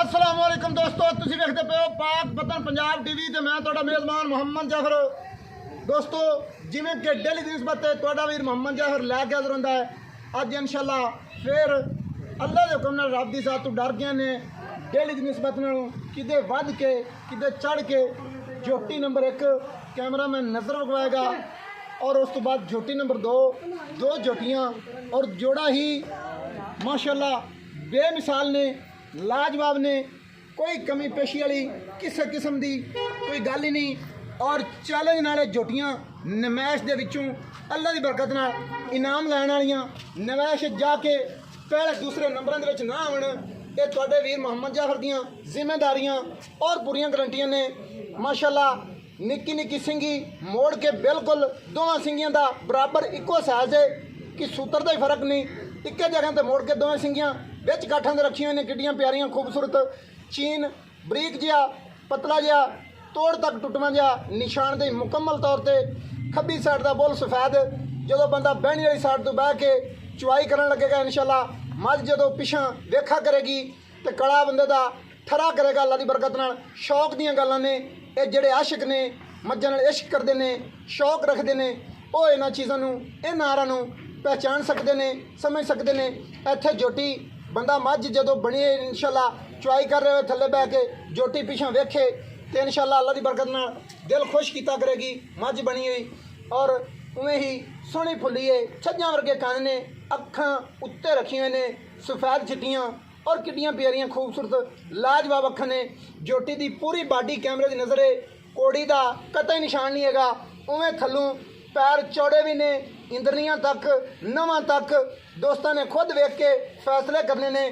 अस्सलाम वालेकुम दोस्तों, तुसीं वेखदे पे हो पाक वतन पंजाब टीवी ते मैं तुहाडा मेज़बान मुहम्मद जाफर। दोस्तों जिवें कि डेली दी निस्बत तुहाडा वीर मुहम्मद जाफर लैके हाज़र हुंदा है। अज इंशाअल्लाह फिर अल्लाह दे हुक्म नाल रब दी ज़ात तो डर गए ने डेली दी निस्बत नालों किते वध के किते चढ़ के झोटी नंबर 1 कैमरामैन नज़र लगवाएगा और उस तो बाद झोटी नंबर 2 दो झोटियाँ और जोड़ा ही माशाअल्लाह बेमिसाल ने लाजवाब ने कोई कमी पेशी वाली किसी किस्म की कोई गल ही नहीं और चैलेंज नाले झोटियां नमैश दे विचों अल्लाह की बरकत नाल इनाम लैण वालियां नमैश जाके पहले दूसरे नंबरों के विच ना आवन ये तुहाडे वीर मुहम्मद जाफर दियां जिम्मेदारियां और पूरियां गारंटियां ने। माशाअल्लाह निक्की निक्की सिंगी मोड़ के बिल्कुल दोवां सिंगियां दा बराबर इक्को साइज है कि सूत्र का ही फर्क नहीं, इक्के जगह ते मोड़ के दोवें सिंगियां बिच काठां दे रखियां ने किड्डियां प्यारियां खूबसूरत चीन बरीक जिहा पतला जिहा तोड़ तक टुटवां जिहा निशानदेही मुकम्मल तौर पर खब्बी साइड का बुल सफेद जो बंदा बहनी वाली साइड तो बह के चुवाई करन लगेगा इंशाअल्लाह मझ जो पिछा वेखा करेगी तो कड़ा बंदे का ठरा करेगा अल्लाह की बरकत नाल। शौक दीयां गल्लां ने ये जिहड़े आशिक ने मज्जां नाल इश्क करते हैं शौक रखते हैं वो इन्हां चीज़ों नूं इह नारां नूं पहचान सकते हैं समझ सकते हैं। इत्थे झोटी बंदा मझ जो बनी इंशाअल्लाह चुवाई कर रहे हो थले बह के झोटी पिछा वेखे तो इंशाअल्लाह अल्लाह की बरकत नाल दिल खुश किया करेगी मझ बनी हुई और उवें ही सोहनी फुल्ली है छज्जां वर्गे कान ने अखां उत्ते रखी हुई ने सफेद चिट्टियां और किड्डियां प्यारियां खूबसूरत लाजवाब अखां ने। झोटी की पूरी बाडी कैमरे की नज़र है कोड़ी का कतई निशान नहीं हैगा उवें थल्लों पैर चौड़े भी ने इंद्रनियां तक नवां तक दोस्तों ने खुद वेख के फैसले करने ने।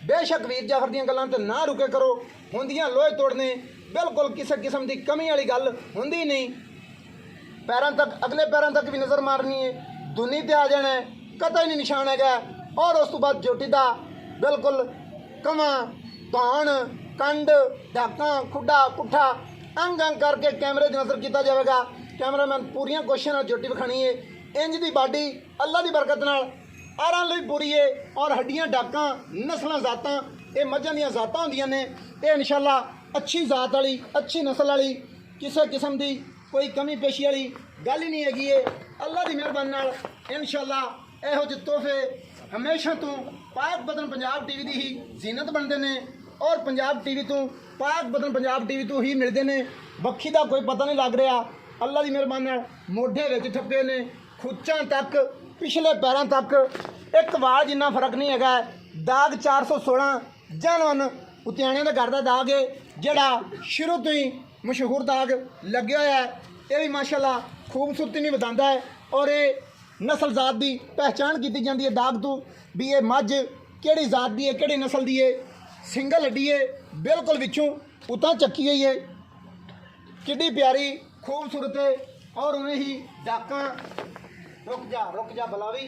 बेशक वीर जाफर दियां गल्लां ते ना रुके करो होंदियां लोहे तोड़ने बिल्कुल किसी किस्म की कमी वाली गल होंदी नहीं। पैरों तक अगले पैरों तक भी नज़र मारनी है दुनी ते आ जाना है कतई नहीं निशान है और उस तो बाद झोटी का बिल्कुल कमां धान कंड ढाकां खुडा पुट्ठा अंग अंग करके कैमरे की नज़र किया जाएगा। कैमरामैन पूरियां कोशिशों नाल झोटी विखानी है इंज की बाडी अल्लाह की बरकत नाल आरां लई पूरी है और हड्डियां डाकां नस्लां जातां ये मझां दीयां जातां होंदियां ने ये इंशाअल्लाह अच्छी जात वाली अच्छी नस्ल वाली किसी किस्म की कोई कमी पेशी वाली गल ही नहीं हैगी है। अल्लाह की मेहरबानी नाल इंशाअल्लाह इहो जिहे तोहफे हमेशा तो पाक वतन पंजाब टीवी की ही जीनत बनते हैं और पंजाब टीवी तो पाक वतन पंजाब टीवी तो ही मिलते हैं। बखी का कोई पता नहीं लग रहा अल्लाह की मेहरबानी नाल मोढे विच ठप्पे ने खुच्चां तक पिछले पैरों तक एक वाल जिन्ना फर्क नहीं हैगा। दाग 416 जानवन उतियाणियां दे घर दा दाग है जिहड़ा शुरू तो ही मशहूर दाग लगे हुआ है ये भी माशाअल्लाह खूबसूरती नहीं बताता है और ये नस्ल जात की पहचान की जाती है दाग तो भी ये मझ किहड़ी जात की है किहड़ी नस्ल की है। सिंगल हड्डी है बिल्कुल विचों उतां चक्की गई है किड्डी प्यारी खूबसूरत है और उन्हें ही डाकां रुक जा बलावी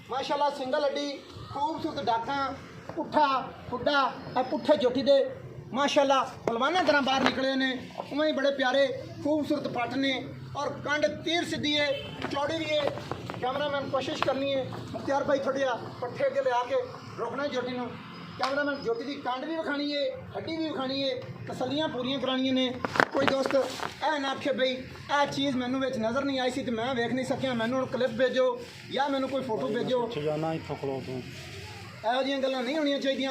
माशाअल्लाह सिंगल हड्डी खूबसूरत डाकां पुट्ठा खुड्डा पुट्ठे झोटी दे माशाअल्लाह पलवाना तरह बाहर निकले ने उवें ही बड़े प्यारे खूबसूरत पट ने और कंड तीर सीधी है चौड़ी भी है। कैमरामैन कोशिश करनी है मुख्तियार भाई थोड़ा पट्ठे के ले आके रोकना झोटी नूं। कैमरामैन झोटी की कंड भी विखानी है हड्डी भी विखानी है तसलियां पूरियां करानियां ने। कोई दोस्त ऐ ना आखे बई ए चीज़ मैनू विच नज़र नहीं आई सी तो मैं वेख नहीं सकिया मैनू क्लिप भेजो या मैनू कोई फोटो भेजो ਇਹੋ ਜਿਹੀਆਂ ਗੱਲਾਂ नहीं होनी चाहिए।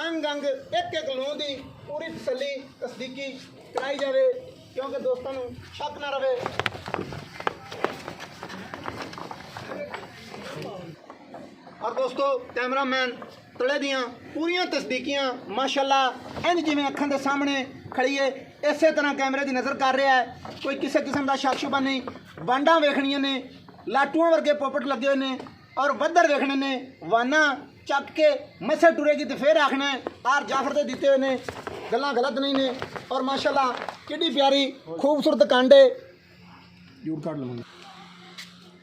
अंग अंग एक एक लों की पूरी तसली तस्दीकी कराई जाए क्योंकि दोस्तों को शक ना रहे। और दोस्तों कैमरामैन तले दियाँ पूरियां तस्दीकियां माशाअल्लाह इंज जिवें अखां दे सामने खड़ी है इस तरह कैमरे की नज़र कर रहा है कोई किसी किस्म का शक शुबा नहीं। वांडा वेखनियां ने लाटूआं वर्गे पोपट लगे हुए ने और वधर वेखने ने वाना चक के मसे टुरेगी तो फिर आखना है आर जाफर दे दिते हुए ने गल्लां गलत नहीं ने। और माशाअल्लाह किड्डी प्यारी खूबसूरत कांडे जरूर काट लवांगे।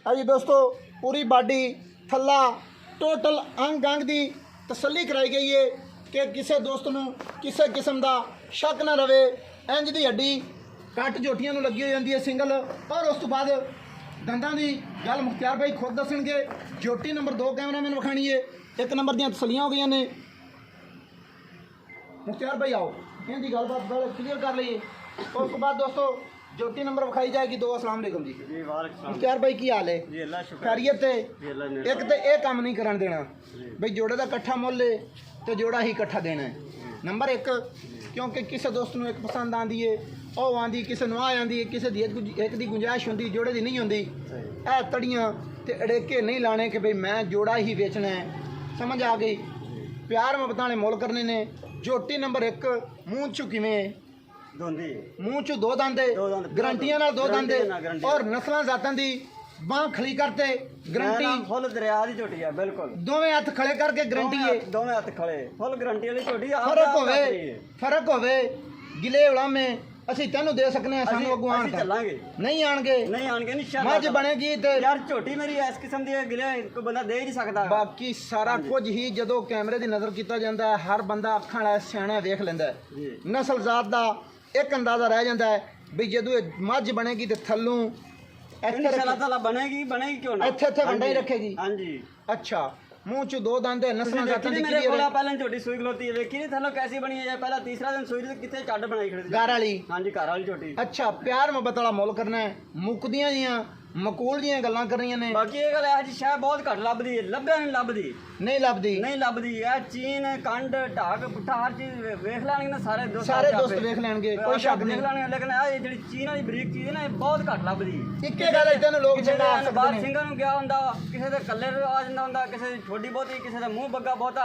हाँ जी दोस्तों पूरी बाडी थल्ला टोटल अंग अंग की तसली कराई गई है कि किसी दोस्त नूं किसी किस्म का शक ना रहे। इंज की हड्डी कट झोटियां नूं लगी हो जाती है सिंगल और उस तो बाद दंदां की गल मुख्तियार भाई खुद दसणगे। झोटी नंबर 2 कैमरामैन विखानी है ਇੱਕ ਨੰਬਰ ਦੀਆਂ ਤਸਲੀਆਂ ਹੋ ਗਈਆਂ ਨੇ। ਮੁਖਤਿਆਰ ਭਾਈ आओ इनकी गलबात क्लियर कर लीए। उसके बाद दोस्तों जोटी नंबर विखाई जाएगी। दो अस्सलाम वालेकुम जी। मुख्तियार भाई की हाल है? खैरियत है? एक तो यह काम नहीं करन देना बई जोड़े का कट्ठा मुल है तो जोड़ा ही कट्ठा देना है। नंबर एक क्योंकि किसी दोस्त को एक पसंद आती है वह आँदी किसी नु आँदी किसी एक की गुंजाइश होंगी जोड़े की नहीं होंगी। ए तड़ियाँ तो अड़ेके नहीं लाने कि भाई मैं जोड़ा ही बेचना है। समझ आ गई? प्यार मोहब्बत वाले मुल करने ने। झोटी नंबर एक मूँह चू किवें मूँह चू दो दांदे गारंटियां नाल दो दांदे और नस्लां जातां दी बांह खली करते गारंटी फुल दरिया दी झोटी है बिल्कुल दोवें हथ खड़े करके गारंटी है दोवें हथ खड़े फुल गारंटी वाली झोटी फर्क होवे गिले उलामे ਅਸੀਂ ਤੈਨੂੰ ਦੇ ਸਕਨੇ ਆ ਸਾਨੂੰ ਅਗੂ ਆਣ ਚੱਲਾਂਗੇ ਨਹੀਂ ਆਣਗੇ ਇਨਸ਼ਾਅੱਲਾ ਮੱਝ ਬਣੇਗੀ ਤੇ ਯਾਰ ਝੋਟੀ ਮੇਰੀ ਇਸ ਕਿਸਮ ਦੀ ਗਿਲੇ ਕੋਈ ਬੰਦਾ ਦੇ ਹੀ ਨਹੀਂ ਸਕਦਾ। ਬਾਕੀ ਸਾਰਾ ਕੁਝ ਹੀ ਜਦੋਂ ਕੈਮਰੇ ਦੀ ਨਜ਼ਰ ਕੀਤਾ ਜਾਂਦਾ ਹੈ ਹਰ ਬੰਦਾ ਅੱਖਾਂ ਵਾਲਾ ਸਿਆਣਾ ਵੇਖ ਲੈਂਦਾ ਹੈ। ਨਸਲ ਜ਼ਾਤ ਦਾ ਇੱਕ ਅੰਦਾਜ਼ਾ ਰਹਿ ਜਾਂਦਾ ਹੈ ਵੀ ਜਦੋਂ ਇਹ ਮੱਝ ਬਣੇਗੀ ਤੇ ਥੱਲੋਂ ਇਨਸ਼ਾਅੱਲਾ ਤਾਲਾ ਬਣੇਗੀ ਕਿਉਂ ਨਾ ਇੱਥੇ ਵੰਡਾ ਹੀ ਰੱਖੇਗੀ। ਹਾਂਜੀ अच्छा मुँह चू दो दांदे नस्लां जातां दी मेरे कोला पहले झोटी सूई खलोती है देखी नहीं थल्लों कैसी बनी है पहला तीसरा दिन सूई कितने चढ़ बनाई खड़ी घर वाली। हाँ जी घर वाली झोटी। अच्छा प्यार मोहब्बत वाला मुल करना है मुकदियां जियां मकूल जियां गल्लां करनियां ने। बाकी ये गल है जी शायद बहुत घट लभदी है लभ्या नहीं लभदी है चीन कंड ढाक पुट्ठा हर चीज वेख लैणगे ना सारे दोस्त वेख लैणगे कोई शक नहीं देख लैणगे लेकिन ये जेहड़ी चीन वाली बरीक चीज है ना बहुत घट लभदी। इक्के गल इदां ने लोग चंगा आ सकदे बाहर ਸਿੰਘਾਂ ਨੂੰ ਗਿਆ ਹੁੰਦਾ ਕਿਸੇ ਦੇ ਕੱਲੇ ਆ ਜਾਂਦਾ ਹੁੰਦਾ ਕਿਸੇ ਦੀ ਛੋਟੀ ਬਹੁਤੀ ਕਿਸੇ ਦਾ ਮੂੰਹ ਬੱਗਾ ਬਹੁਤਾ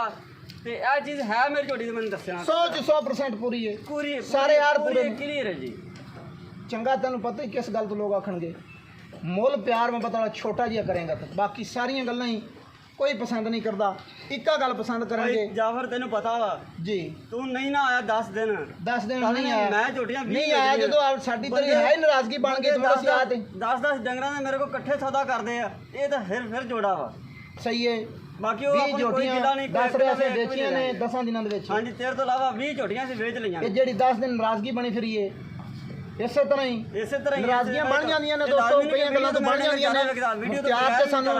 ਤੇ ਇਹ ਚੀਜ਼ ਹੈ ਮੇਰੀ ਝੋਟੀ ਤੇ ਮੈਨੂੰ ਦੱਸਣਾ 100% पूरी है पूरी सारे यार पूरे क्लियर है जी। चंगा तैनूं पता ही किस गल तो लोग आखणगे मुल प्यार मोहब्बत वाला छोटा जिहा करेंगा तो बाकी सारियां गल्लां ही कोई पसंद नहीं करता इक्का गल पसंद करेंगे। जाफर तेनू पता वा जी तू नहीं ना आया 10 दिन नहीं आया मैं झोटियां नहीं आया जो साडी तेरी है नाराजगी बन गई 10 डंगरां ने मेरे को इकट्ठे सौदा करदे आ ये तो फिर जोड़ा वा सही है। बाकी वो अपनी कोई गिला नहीं 10 रैसे बेचियां ने 10 दिनां दे विच। हां जी तेरे तो अलावा 20 झोटियां से बेच लईयां ये जेडी 10 दिन नाराजगी बनी फिरी है इसे तरह ही नाराजगियां बन जांदियां ने दोस्तों कई गल्लां तो बन जांदियां ने। मुख्तियार ते सानू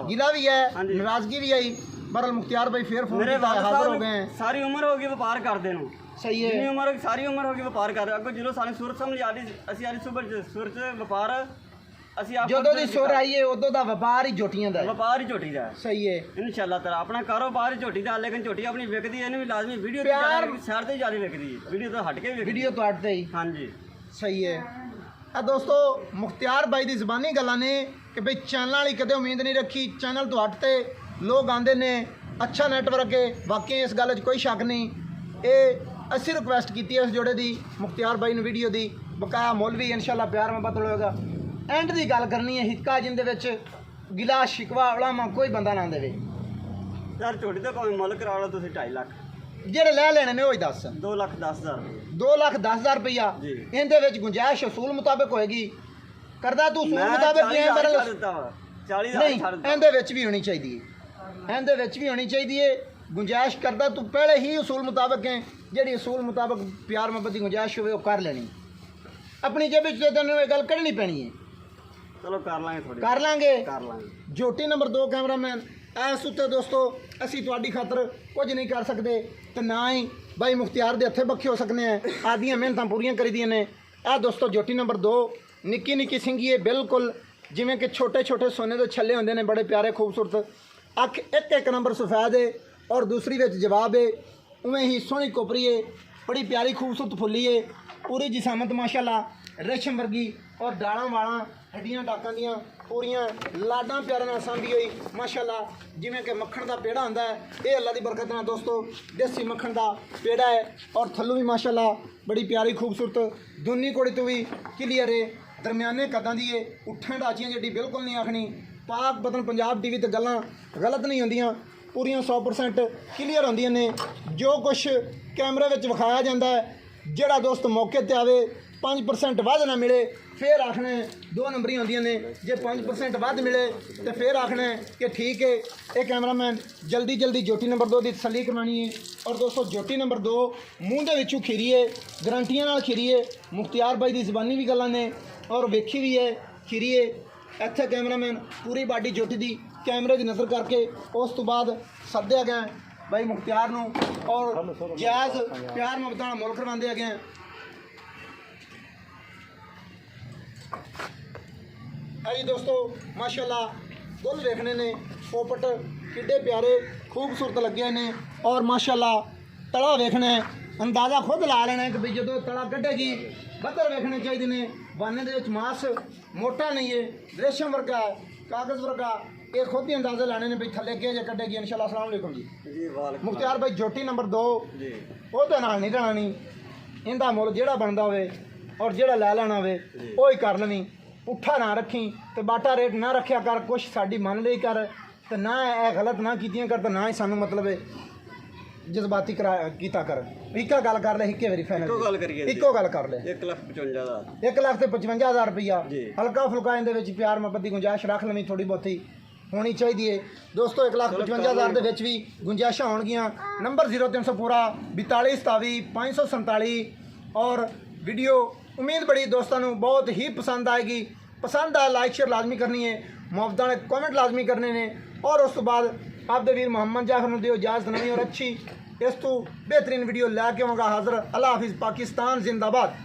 गिला भी है नाराजगी भी आई बरल मुख्तियार भाई फिर फोन मेरे हाजिर हो गए हैं। सारी उम्र होगी व्यापार करदे नु सही है जितनी उम्र सारी उम्र होगी व्यापार कर अगो जिलो सानी सूरत समझ आ रही ਅਸੀਂ ਆਲੀ ਸੁਬਹ सूरत व्यापार ਅਸੀਂ ਆਪ ਜਦੋਂ ਦੀ ਸੁਰ ਆਈ ਹੈ ਉਦੋਂ ਦਾ ਵਪਾਰ ਹੀ ਝੋਟੀਆਂ ਦਾ ਵਪਾਰ ਹੀ ਝੋਟੀ ਦਾ ਸਹੀ ਹੈ ਇਨਸ਼ਾਅੱਲਾ ਤਾਲਾ ਆਪਣਾ ਕਾਰੋਬਾਰ ਹੀ ਝੋਟੀ ਦਾ ਲੇਕਿਨ ਝੋਟੀ ਆਪਣੀ ਵਿਕਦੀ ਇਹਨੂੰ ਵੀ ਲਾਜ਼ਮੀ ਵੀਡੀਓ ਤੇ ਸਾਈਡ ਤੇ ਜ਼ਿਆਦਾ ਵਿਕਦੀ ਹੈ ਵੀਡੀਓ ਤੋਂ ਹਟ ਕੇ ਵਿਕਦੀ ਵੀਡੀਓ ਤੋਂ ਹਟਦੇ ਹੀ ਹਾਂਜੀ ਸਹੀ ਹੈ। ਆ ਦੋਸਤੋ ਮੁਖਤਿਆਰ ਬਾਈ ਦੀ ਜ਼ਬਾਨੀ ਗੱਲਾਂ ਨੇ ਕਿ ਬਈ ਚੈਨਲ ਵਾਲੀ ਕਦੇ ਉਮੀਦ ਨਹੀਂ ਰੱਖੀ ਚੈਨਲ ਤੋਂ ਹਟ ਤੇ ਲੋਕ ਆਂਦੇ ਨੇ ਅੱਛਾ ਨੈਟਵਰਕ ਹੈ ਵਾਕਈ ਇਸ ਗੱਲ 'ਚ ਕੋਈ ਸ਼ੱਕ ਨਹੀਂ। ਇਹ ਅਸੀਂ ਰਿਕੁਐਸਟ ਕੀਤੀ ਹੈ ਇਸ ਜੋੜੇ ਦੀ ਮੁਖਤਿਆਰ ਬਾਈ ਨੂੰ ਵੀਡੀਓ ਦੀ ਬਕਾਇਆ ਮੁੱਲ ਵੀ ਇਨਸ਼ਾਅੱਲਾ ਪਿਆਰ ਮੁਹੱਬਤ ਹੋਏਗਾ। ਐਂਡ ਦੀ ਗੱਲ ਕਰਨੀ ਹੈ ਹਿੱਕਾ ਜਿੰਦੇ ਵਿੱਚ ਗਿਲਾ ਸ਼ਿਕਵਾ ਉਲਾਮਾ ਕੋਈ ਬੰਦਾ ਨਾ ਦੇਵੇ। ਯਾਰ ਝੋਟੀ ਦਾ ਭਾਵੇਂ ਮੁੱਲ ਕਰਾ ਲਓ ਤੁਸੀਂ 2.5 ਲੱਖ ਜਿਹੜੇ ਲੈ ਲੈਣੇ ਨੇ ਉਹ ਹੀ ਦੱਸ 2,10,000 2,10,000 रुपया ਇਹਦੇ ਵਿੱਚ ਗੁੰਜਾਇਸ਼ ਉਸੂਲ ਮੁਤਾਬਕ ਹੋਏਗੀ ਕਰਦਾ ਤੂੰ ਉਸੂਲ ਮੁਤਾਬਕ ਨਹੀਂ ਮਰਲ 40,000 ਨਹੀਂ ਇਹਦੇ ਵਿੱਚ ਵੀ ਹੋਣੀ ਚਾਹੀਦੀ ਹੈ ਇਹਦੇ ਵਿੱਚ ਵੀ ਹੋਣੀ ਚਾਹੀਦੀ ਹੈ ਗੁੰਜਾਇਸ਼ ਕਰਦਾ ਤੂੰ ਪਹਿਲੇ ਹੀ ਉਸੂਲ ਮੁਤਾਬਕ ਹੈ ਜਿਹੜੀ ਉਸੂਲ ਮੁਤਾਬਕ ਪਿਆਰ ਮੁਹੱਬਤ ਦੀ ਗੁੰਜਾਇਸ਼ ਹੋਵੇ ਉਹ ਕਰ ਲੈਣੀ ਆਪਣੀ ਜੇਬ ਵਿੱਚ ਤੈਨੂੰ ਇਹ ਗੱਲ ਕੱਢਣੀ ਪੈਣੀ ਹੈ। ਚਲੋ ਕਰ ਲਾਂਗੇ ਝੋਟੀ ਨੰਬਰ 2 ਕੈਮਰਾਮੈਨ ਇਸ ਉੱਤੇ ਦੋਸਤੋ ਅਸੀਂ ਤੁਹਾਡੀ ਖਾਤਰ ਕੁਝ ਨਹੀਂ ਕਰ ਸਕਦੇ ਤੇ ਨਾ ਹੀ ਬਾਈ ਮੁਖਤਿਆਰ ਦੇ ਹੱਥੇ ਬੱਖੇ ਹੋ ਸਕਨੇ ਆ ਆਦੀਆਂ ਮਿਹਨਤਾਂ ਪੂਰੀਆਂ ਕਰੀਦੀਆਂ ਨੇ। ਇਹ ਦੋਸਤੋ ਝੋਟੀ ਨੰਬਰ 2 ਨਿੱਕੀ ਨਿੱਕੀ ਸਿੰਗੀ ਹੈ ਬਿਲਕੁਲ ਜਿਵੇਂ ਕਿ ਛੋਟੇ ਛੋਟੇ ਸੋਨੇ ਦੇ ਛੱਲੇ ਹੁੰਦੇ ਨੇ ਬੜੇ ਪਿਆਰੇ ਖੂਬਸੂਰਤ ਅੱਖ ਇੱਕ ਨੰਬਰ ਸਫੈਦ ਹੈ ਔਰ ਦੂਸਰੀ ਵਿੱਚ ਜਵਾਬ ਹੈ ਉਵੇਂ ਹੀ ਸੋਹਣੀ ਕੋਪਰੀ ਹੈ बड़ी प्यारी खूबसूरत फुली है पूरी जिसामत माशाल्लाह रेशम वर्गी और डाला वाला हड्डियां डाकां दियां पूरियां लाडां प्यारे नाल सांभी हुई माशाल्लाह जिवें कि मक्खन का पेड़ा होंदा है ये अल्लाह की बरकत नाल दोस्तों देसी मक्खन का पेड़ा है और थल्लों भी माशाल्लाह बड़ी प्यारी खूबसूरत दूनी कोड़ी तो भी क्लीयर है दरम्याने कदां दी है उठण डाचियां जेडी बिल्कुल नहीं आखनी पाक बतन पंजाब टीवी ते गल्लां गलत नहीं होंदियां पूरियां 100% क्लीयर होंदियां ने जो कुछ कैमरे में विखाया जाता है जोड़ा दोस्त मौके पर आवे 5% वध ना मिले फिर आखना 2 नंबरी होंदियां ने जे 5% वध मिले तो फिर आखना कि ठीक है ये कैमरामैन जल्दी जल्दी जोटी नंबर 2 की तसली करवानी है। और दोस्तों जोटी नंबर 2 मूँह के विचों खीरीए गारंटियां नाल खीरीए मुख्तियार भाई की जबानी भी गल्लां ने और वेखी भी है खीरीए इत्थे कैमरामैन पूरी बाडी जोटी की कैमरे की नज़र करके उस तो बाद सद्या गया भाई मुख्तियार नूं और जायज़ प्यार मुहब्बत नाल मुल्क करवाते गए। जी दोस्तों माशाल्लाह फुल देखने ने पोपट किड्डे प्यारे खूबसूरत लगे ने और माशाल्लाह तला वेखना है अंदाज़ा खुद ला लेना है कि भाई जो तला कढ़ेगी बदर वेखने चाहिए ने बाने दे विच मास मोटा नहीं है रेशम वर्गा है कागज़ वर्गा ये खुद ही अंदाज़े लाने ने भाई थले के जे कढ़ेगी इंशाल्लाह। अस्सलाम वालेकुम जी। मुख्तियार भाई जोटी नंबर 2 वो तो नाल नहीं रहनी इंदा मुल जेड़ा बनता होवे और जेड़ा लै लेना होवे वो ही कर लेनी पुट्ठा ना रखी तो बाटा रेट ना रखा कर कुछ साड़ी मन ली कर तो ना गलत ना कीतियां कर तो ना ही सानू मतलब जज्बाती करा कीता कर इक्का गल कर ले इक्के वारी फाइनल इक्को गल कर ले 1,55,000 रुपया हल्का फुल्का इहदे विच प्यार मुहब्बत की गुंजाइश रख लेनी थोड़ी बहुती होनी चाहिए दोस्तों। 1,55,000 दे विच भी गुंजाइशां होणगियां। नंबर 0300 पूरा 42 27 547 और वीडियो उम्मीद बड़ी दोस्तों को बहुत ही पसंद आएगी। पसंद आए लाइक शेयर लाजमी करनी है मुहब्बत ने कमेंट लाजमी करने ने और उस तो बाद आपके वीर मोहम्मद जाफर नूं दिओ इजाज़त नवीं और अच्छी इस तो बेहतरीन वीडियो लैके आऊँगा हाज़र। अल्लाह हाफिज़। पाकिस्तान जिंदाबाद।